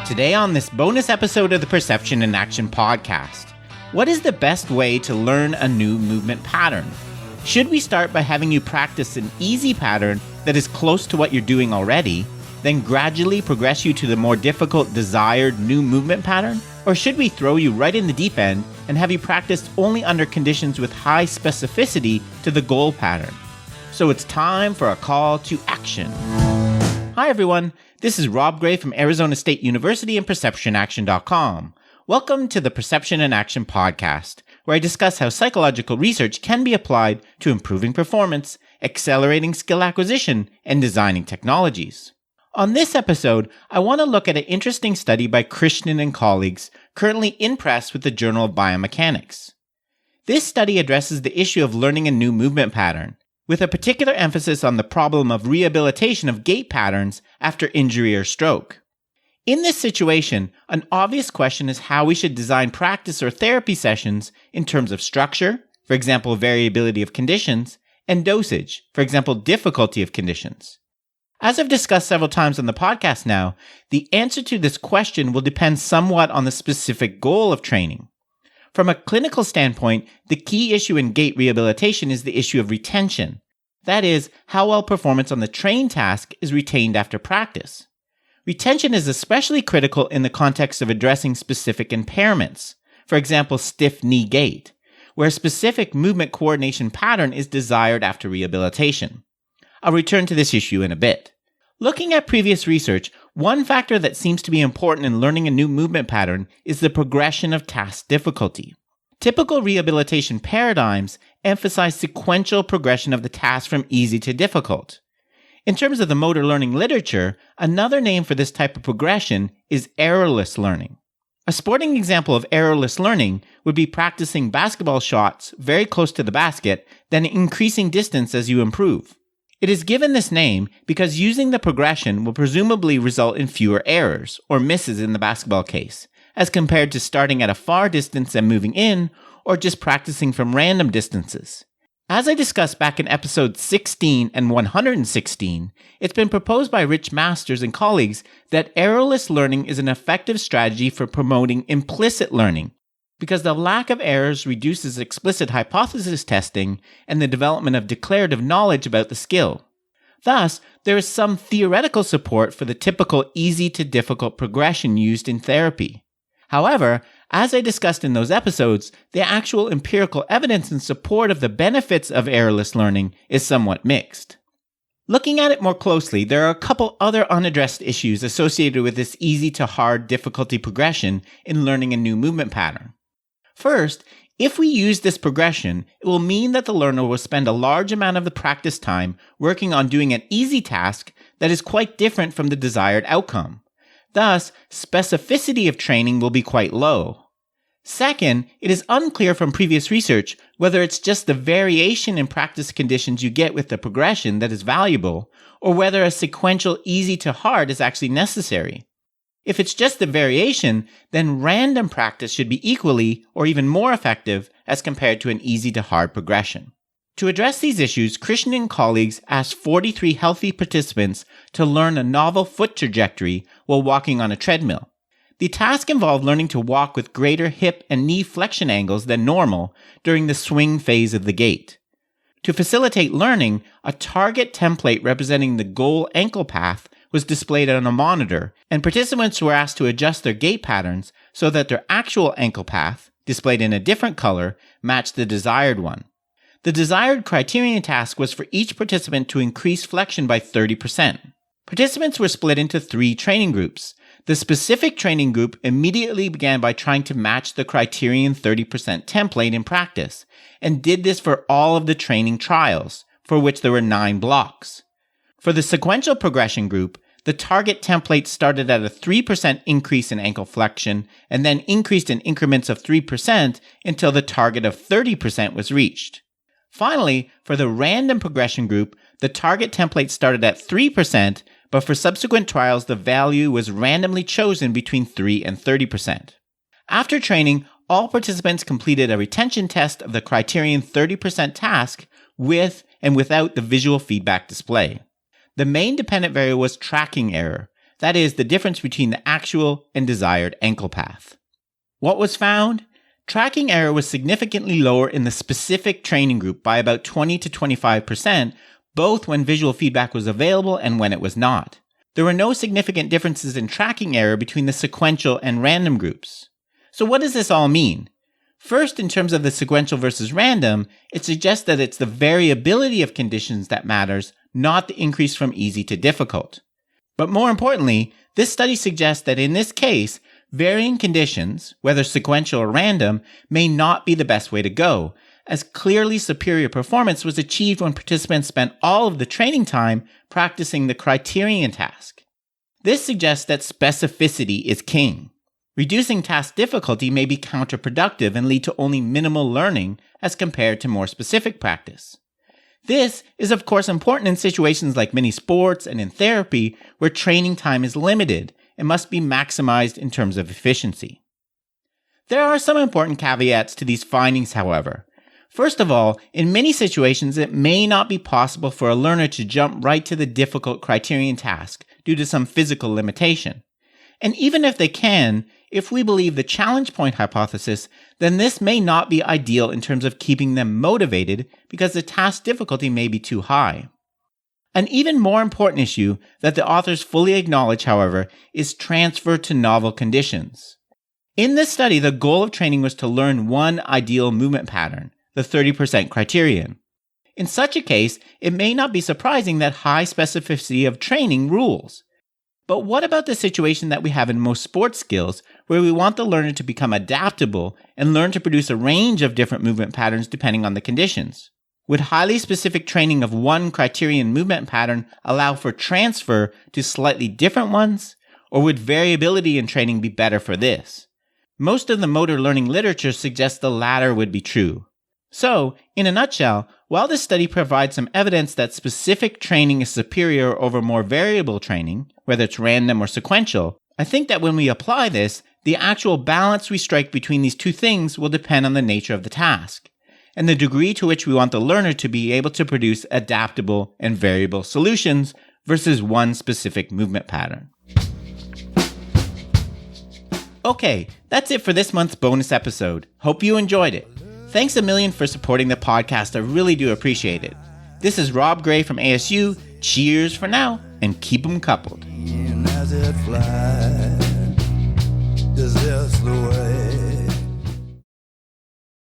Today on this bonus episode of the Perception in Action podcast, what is the best way to learn a new movement pattern? Should we start by having you practice an easy pattern that is close to what you're doing already, then gradually progress you to the more difficult desired new movement pattern? Or should we throw you right in the deep end and have you practice only under conditions with high specificity to the goal pattern? So it's time for a call to action. Hi everyone, this is Rob Gray from Arizona State University and PerceptionAction.com. Welcome to the Perception in Action podcast, where I discuss how psychological research can be applied to improving performance, accelerating skill acquisition, and designing technologies. On this episode, I want to look at an interesting study by Christian and colleagues currently in press with the Journal of Biomechanics. This study addresses the issue of learning a new movement pattern, with a particular emphasis on the problem of rehabilitation of gait patterns after injury or stroke. In this situation, an obvious question is how we should design practice or therapy sessions in terms of structure, for example, variability of conditions, and dosage, for example, difficulty of conditions. As I've discussed several times on the podcast now, the answer to this question will depend somewhat on the specific goal of training. From a clinical standpoint, the key issue in gait rehabilitation is the issue of retention. That is, how well performance on the trained task is retained after practice. Retention is especially critical in the context of addressing specific impairments, for example, stiff knee gait, where a specific movement coordination pattern is desired after rehabilitation. I'll return to this issue in a bit. Looking at previous research, one factor that seems to be important in learning a new movement pattern is the progression of task difficulty. Typical rehabilitation paradigms emphasize sequential progression of the task from easy to difficult. In terms of the motor learning literature, another name for this type of progression is errorless learning. A sporting example of errorless learning would be practicing basketball shots very close to the basket, then increasing distance as you improve. It is given this name because using the progression will presumably result in fewer errors, or misses in the basketball case, as compared to starting at a far distance and moving in, or just practicing from random distances. As I discussed back in episodes 16 and 116, it's been proposed by Rich Masters and colleagues that errorless learning is an effective strategy for promoting implicit learning, because the lack of errors reduces explicit hypothesis testing and the development of declarative knowledge about the skill. Thus, there is some theoretical support for the typical easy to difficult progression used in therapy. However, as I discussed in those episodes, the actual empirical evidence in support of the benefits of errorless learning is somewhat mixed. Looking at it more closely, there are a couple other unaddressed issues associated with this easy to hard difficulty progression in learning a new movement pattern. First, if we use this progression, it will mean that the learner will spend a large amount of the practice time working on doing an easy task that is quite different from the desired outcome. Thus, specificity of training will be quite low. Second, it is unclear from previous research whether it's just the variation in practice conditions you get with the progression that is valuable, or whether a sequential easy to hard is actually necessary. If it's just the variation, then random practice should be equally or even more effective as compared to an easy to hard progression. To address these issues, Christian and colleagues asked 43 healthy participants to learn a novel foot trajectory while walking on a treadmill. The task involved learning to walk with greater hip and knee flexion angles than normal during the swing phase of the gait. To facilitate learning, a target template representing the goal ankle path was displayed on a monitor, and participants were asked to adjust their gait patterns so that their actual ankle path, displayed in a different color, matched the desired one. The desired criterion task was for each participant to increase flexion by 30%. Participants were split into 3 training groups. The specific training group immediately began by trying to match the criterion 30% template in practice, and did this for all of the training trials, for which there were 9 blocks. For the sequential progression group, the target template started at a 3% increase in ankle flexion and then increased in increments of 3% until the target of 30% was reached. Finally, for the random progression group, the target template started at 3%, but for subsequent trials, the value was randomly chosen between 3 and 30%. After training, all participants completed a retention test of the criterion 30% task with and without the visual feedback display. The main dependent variable was tracking error. That is, the difference between the actual and desired ankle path. What was found? Tracking error was significantly lower in the specific training group by about 20 to 25%, both when visual feedback was available and when it was not. There were no significant differences in tracking error between the sequential and random groups. So what does this all mean? First, in terms of the sequential versus random, it suggests that it's the variability of conditions that matters, not the increase from easy to difficult. But more importantly, this study suggests that in this case, varying conditions, whether sequential or random, may not be the best way to go, as clearly superior performance was achieved when participants spent all of the training time practicing the criterion task. This suggests that specificity is king. Reducing task difficulty may be counterproductive and lead to only minimal learning as compared to more specific practice. This is of course important in situations like many sports and in therapy where training time is limited and must be maximized in terms of efficiency. There are some important caveats to these findings, however. First of all, in many situations it may not be possible for a learner to jump right to the difficult criterion task due to some physical limitation. And even if they can, if we believe the challenge point hypothesis, then this may not be ideal in terms of keeping them motivated because the task difficulty may be too high. An even more important issue that the authors fully acknowledge, however, is transfer to novel conditions. In this study, the goal of training was to learn one ideal movement pattern, the 30% criterion. In such a case, it may not be surprising that high specificity of training rules. But what about the situation that we have in most sports skills, where we want the learner to become adaptable and learn to produce a range of different movement patterns depending on the conditions? Would highly specific training of one criterion movement pattern allow for transfer to slightly different ones? Or would variability in training be better for this? Most of the motor learning literature suggests the latter would be true. So, in a nutshell, while this study provides some evidence that specific training is superior over more variable training, whether it's random or sequential, I think that when we apply this, the actual balance we strike between these two things will depend on the nature of the task, and the degree to which we want the learner to be able to produce adaptable and variable solutions versus one specific movement pattern. Okay, that's it for this month's bonus episode. Hope you enjoyed it. Thanks a million for supporting the podcast. I really do appreciate it. This is Rob Gray from ASU. Cheers for now, and keep 'em coupled. As it flies, is this the way?